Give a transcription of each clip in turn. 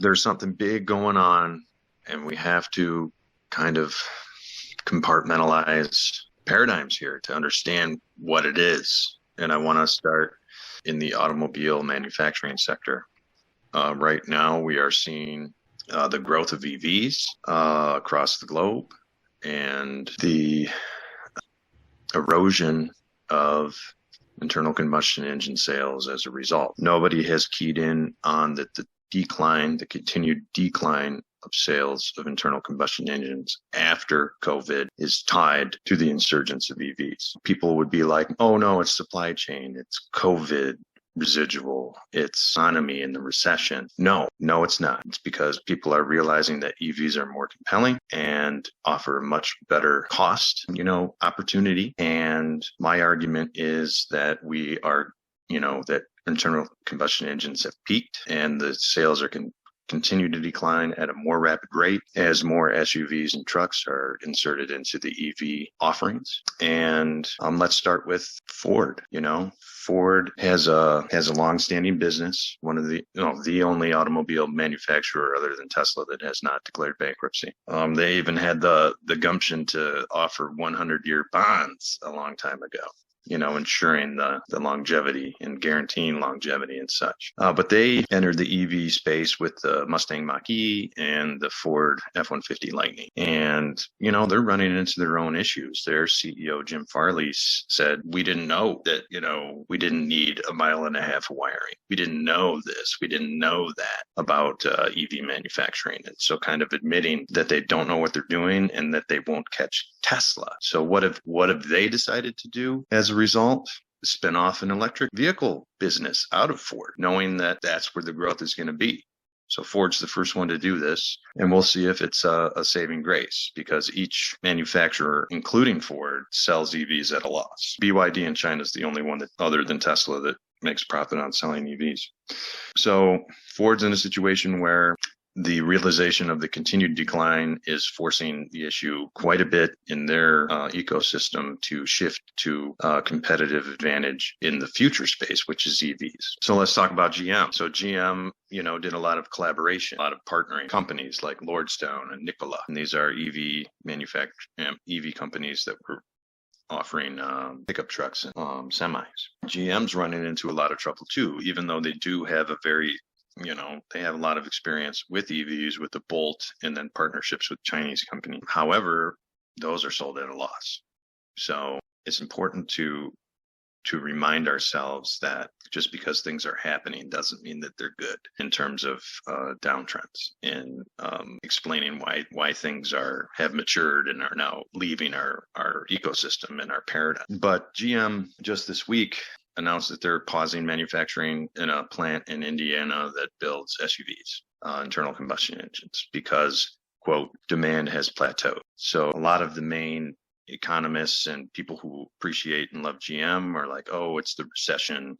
there's something big going on, and we have to kind of compartmentalize paradigms here to understand what it is. And I want to start in the automobile manufacturing sector. Right now, we are seeing the growth of EVs across the globe and the erosion of internal combustion engine sales as a result. Nobody has keyed in on the decline, the continued decline of sales of internal combustion engines after COVID is tied to the insurgence of EVs. People would be like, oh no, it's supply chain, it's COVID residual, it's economy and the recession. No, it's not. It's because people are realizing that EVs are more compelling and offer a much better cost, opportunity. And my argument is that we are, that internal combustion engines have peaked and the sales are continue to decline at a more rapid rate as more SUVs and trucks are inserted into the EV offerings. And let's start with Ford. Ford has a long-standing business, one of the only automobile manufacturer other than Tesla that has not declared bankruptcy. They even had the gumption to offer 100-year bonds a long time ago, ensuring the longevity and guaranteeing longevity and such. But they entered the EV space with the Mustang Mach-E and the Ford F-150 Lightning. And, they're running into their own issues. Their CEO, Jim Farley, said, we didn't know that, we didn't need 1.5 miles of wiring. We didn't know this. We didn't know that about EV manufacturing. And so kind of admitting that they don't know what they're doing and that they won't catch Tesla. So what have they decided to do as a result? Spin off an electric vehicle business out of Ford, knowing that that's where the growth is going to be. So Ford's the first one to do this, and we'll see if it's a saving grace, because each manufacturer, including Ford, sells EVs at a loss. BYD in China is the only one that, other than Tesla, that makes profit on selling EVs. So Ford's in a situation where the realization of the continued decline is forcing the issue quite a bit in their ecosystem to shift to competitive advantage in the future space, which is EVs. So let's talk about GM. So GM, did a lot of collaboration, a lot of partnering companies like Lordstown and Nikola. And these are EV companies that were offering pickup trucks and semis. GM's running into a lot of trouble too, even though they do have they have a lot of experience with EVs, with the Bolt, and then partnerships with Chinese companies. However, those are sold at a loss. So it's important to remind ourselves that just because things are happening doesn't mean that they're good in terms of downtrends, and explaining why things have matured and are now leaving our ecosystem and our paradigm. But GM just this week announced that they're pausing manufacturing in a plant in Indiana that builds SUVs, internal combustion engines, because, quote, demand has plateaued. So a lot of the main economists and people who appreciate and love GM are like, oh, it's the recession,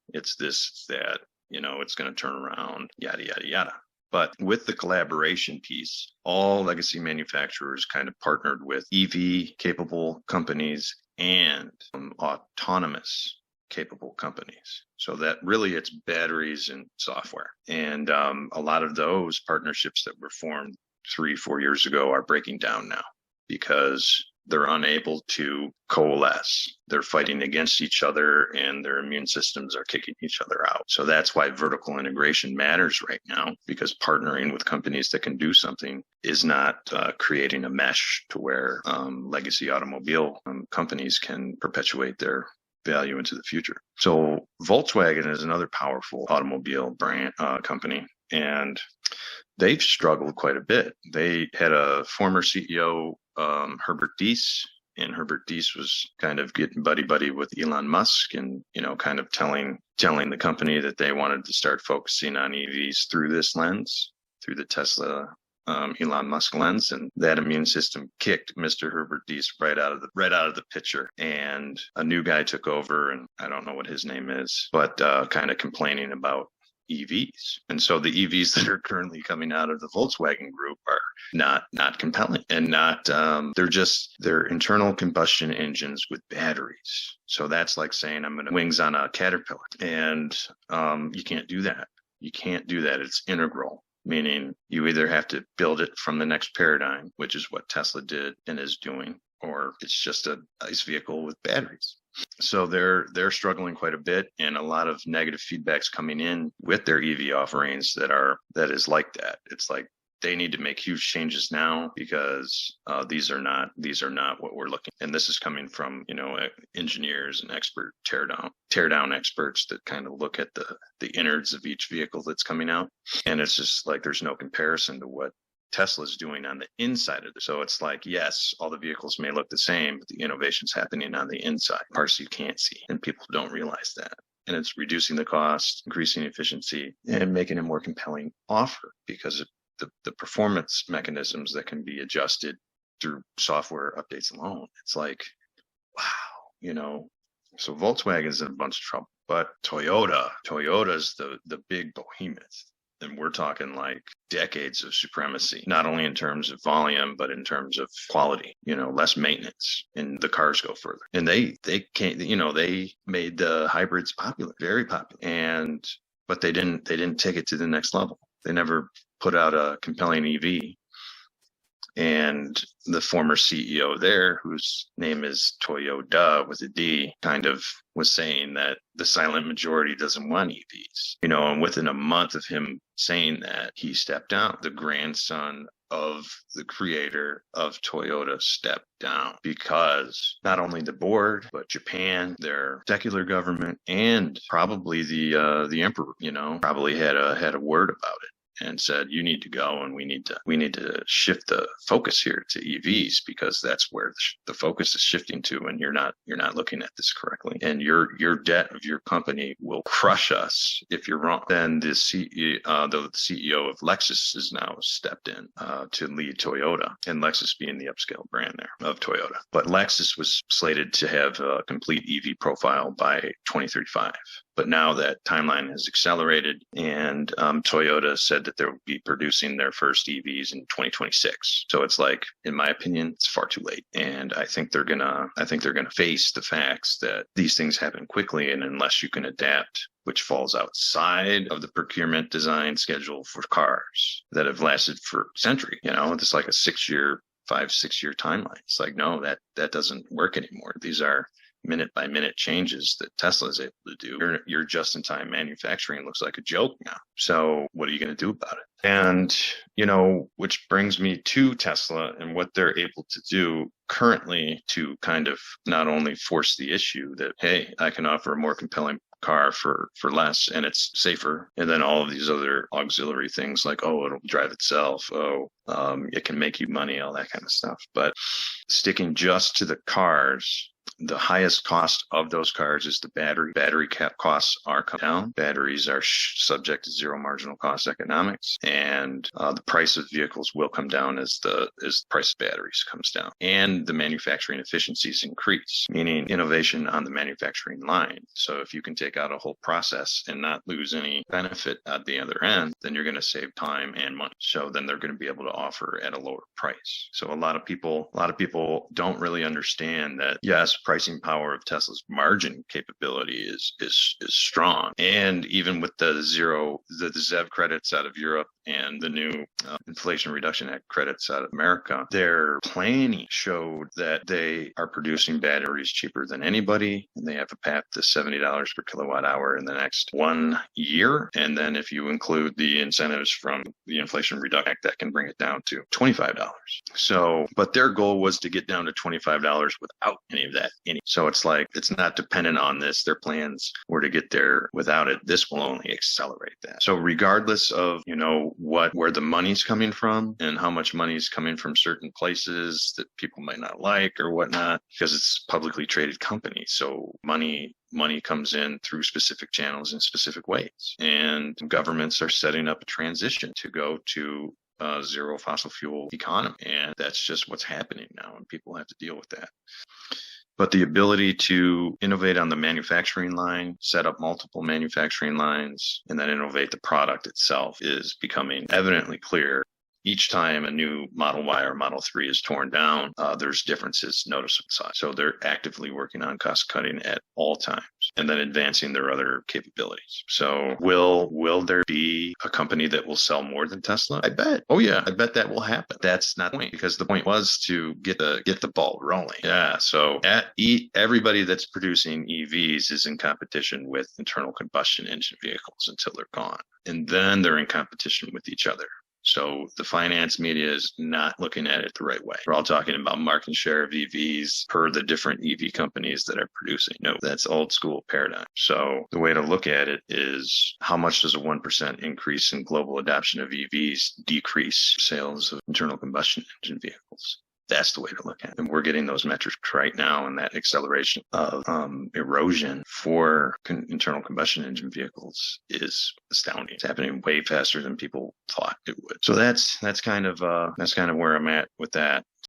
it's this, it's that, it's going to turn around, yada, yada, yada. But with the collaboration piece, all legacy manufacturers kind of partnered with EV capable companies and autonomous capable companies. So that really it's batteries and software. And a lot of those partnerships that were formed 3-4 years ago are breaking down now because they're unable to coalesce. They're fighting against each other and their immune systems are kicking each other out. So that's why vertical integration matters right now, because partnering with companies that can do something is not creating a mesh to where legacy automobile companies can perpetuate their value into the future. So Volkswagen is another powerful automobile brand company, and they've struggled quite a bit. They had a former CEO, Herbert Diess, and Herbert Diess was kind of getting buddy with Elon Musk and, kind of telling the company that they wanted to start focusing on EVs through this lens, through the Tesla Elon Musk lens, and that immune system kicked Mr. Herbert Diess right out of the picture. And a new guy took over, and I don't know what his name is, but kind of complaining about EVs. And so the EVs that are currently coming out of the Volkswagen group are not compelling, and they're internal combustion engines with batteries. So that's like saying I'm going to wings on a Caterpillar, and you can't do that. You can't do that. It's integral. meaning you either have to build it from the next paradigm, which is what Tesla did and is doing, or it's just an ICE vehicle with batteries. So they're struggling quite a bit, and a lot of negative feedback's coming in with their EV offerings that is like that. It's like they need to make huge changes now because these are not what we're looking. And this is coming from engineers and expert teardown experts that kind of look at the innards of each vehicle that's coming out, and it's just like there's no comparison to what Tesla's doing on the inside of it. So it's like, yes, all the vehicles may look the same, but the innovation's happening on the inside, parts you can't see, and people don't realize that. And it's reducing the cost, increasing efficiency, and making a more compelling offer because of the performance mechanisms that can be adjusted through software updates alone. It's like, wow, So Volkswagen's in a bunch of trouble, but Toyota's the big behemoth. And we're talking like decades of supremacy, not only in terms of volume, but in terms of quality, less maintenance, and the cars go further. And they can't, they made the hybrids popular, very popular. But they didn't take it to the next level. They never put out a compelling EV. And the former CEO there, whose name is Toyoda with a D, kind of was saying that the silent majority doesn't want EVs. And within a month of him saying that, he stepped down. The grandson of the creator of Toyota stepped down because not only the board, but Japan, their secular government, and probably the emperor, probably had a word about it and said, you need to go, and we need to shift the focus here to EVs because that's where the focus is shifting to, and you're not looking at this correctly, and your debt of your company will crush us if you're wrong. Then the CEO of Lexus is now stepped in to lead Toyota, and Lexus being the upscale brand there of Toyota. But Lexus was slated to have a complete EV profile by 2035. But now that timeline has accelerated, and Toyota said that they'll be producing their first EVs in 2026. So it's like, in my opinion, it's far too late. And I think they're gonna face the facts that these things happen quickly, and unless you can adapt, which falls outside of the procurement design schedule for cars that have lasted for a century. It's like a 5-6 year timeline. It's like, no, that doesn't work anymore. These are minute by minute changes that Tesla is able to do. Your just-in-time manufacturing looks like a joke now. So what are you going to do about it? And, which brings me to Tesla and what they're able to do currently to kind of not only force the issue that, hey, I can offer a more compelling car for less, and it's safer, and then all of these other auxiliary things like, it'll drive itself, it can make you money, all that kind of stuff. But sticking just to the cars, the highest cost of those cars is the battery. Battery cap costs are coming down. Batteries are subject to zero marginal cost economics, and the price of vehicles will come down as the price of batteries comes down, and the manufacturing efficiencies increase, meaning innovation on the manufacturing line. So if you can take out a whole process and not lose any benefit at the other end, then you're going to save time and money. So then they're going to be able to offer at a lower price. So a lot of people don't really understand that, yes, pricing power of Tesla's margin capability is strong. And even with the ZEV credits out of Europe and the new Inflation Reduction Act credits out of America, their planning showed that they are producing batteries cheaper than anybody, and they have a path to $70 per kilowatt hour in the next 1 year. And then if you include the incentives from the Inflation Reduction Act, that can bring it down to $25. So, but their goal was to get down to $25 without any of that. So it's like, it's not dependent on this. Their plans were to get there without it. This will only accelerate that. So regardless of, where the money's coming from and how much money is coming from certain places that people might not like or whatnot, because it's a publicly traded company. So money comes in through specific channels in specific ways. And governments are setting up a transition to go to zero fossil fuel economy. And that's just what's happening now, and people have to deal with that. But the ability to innovate on the manufacturing line, set up multiple manufacturing lines, and then innovate the product itself is becoming evidently clear each time a new Model Y or Model 3 is torn down, there's differences noticeable size. So they're actively working on cost cutting at all times and then advancing their other capabilities. So will there be a company that will sell more than Tesla? I bet. Oh yeah, I bet that will happen. That's not the point, because the point was to get the ball rolling. Yeah. So everybody that's producing EVs is in competition with internal combustion engine vehicles until they're gone. And then they're in competition with each other. So the finance media is not looking at it the right way. We're all talking about market share of EVs per the different EV companies that are producing. No, that's old school paradigm. So the way to look at it is, how much does a 1% increase in global adoption of EVs decrease sales of internal combustion engine vehicles? That's the way to look at it. And we're getting those metrics right now, and that acceleration of erosion for internal combustion engine vehicles is astounding. It's happening way faster than people thought it would. So that's kind of where I'm at with that.